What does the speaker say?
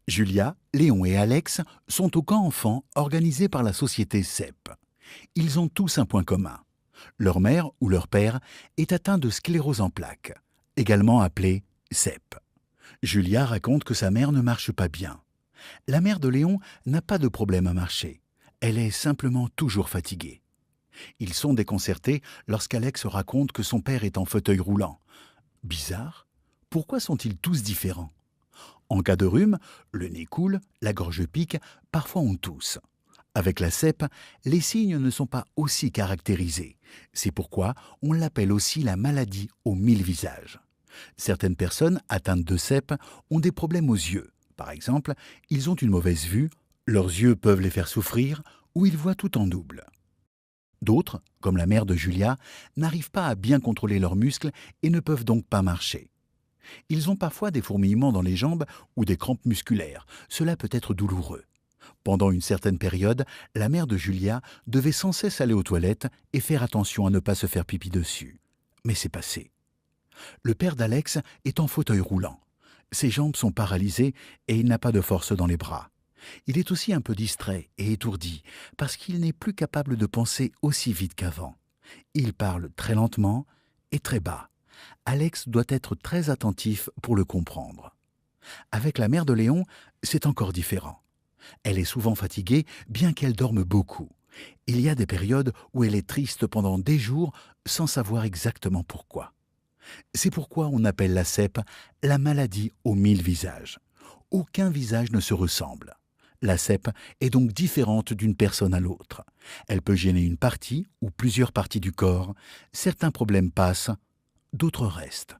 Julia, Léon et Alex sont au camp enfants organisé par la société CEP. Ils ont tous un point commun. Leur mère ou leur père est atteint de sclérose en plaques, également appelée CEP. Julia raconte que sa mère ne marche pas bien. La mère de Léon n'a pas de problème à marcher. Elle est simplement toujours fatiguée. Ils sont déconcertés lorsqu'Alex raconte que son père est en fauteuil roulant. Bizarre. Pourquoi sont-ils tous différents? En cas de rhume, le nez coule, la gorge pique, parfois on tousse. Avec la CEP, les signes ne sont pas aussi caractérisés. C'est pourquoi on l'appelle aussi la maladie aux 1000 visages. Certaines personnes atteintes de CEP ont des problèmes aux yeux. Par exemple, ils ont une mauvaise vue, leurs yeux peuvent les faire souffrir ou ils voient tout en double. D'autres, comme la mère de Julia, n'arrivent pas à bien contrôler leurs muscles et ne peuvent donc pas marcher. Ils ont parfois des fourmillements dans les jambes ou des crampes musculaires. Cela peut être douloureux. Pendant une certaine période, la mère de Julia devait sans cesse aller aux toilettes et faire attention à ne pas se faire pipi dessus. Mais c'est passé. Le père d'Alex est en fauteuil roulant. Ses jambes sont paralysées et il n'a pas de force dans les bras. Il est aussi un peu distrait et étourdi parce qu'il n'est plus capable de penser aussi vite qu'avant. Il parle très lentement et très bas. Alex doit être très attentif pour le comprendre. Avec la mère de Léon, c'est encore différent. Elle est souvent fatiguée, bien qu'elle dorme beaucoup. Il y a des périodes où elle est triste pendant des jours sans savoir exactement pourquoi. C'est pourquoi on appelle la CEP la maladie aux 1000 visages. Aucun visage ne se ressemble. La CEP est donc différente d'une personne à l'autre. Elle peut gêner une partie ou plusieurs parties du corps. Certains problèmes passent, d'autres restent.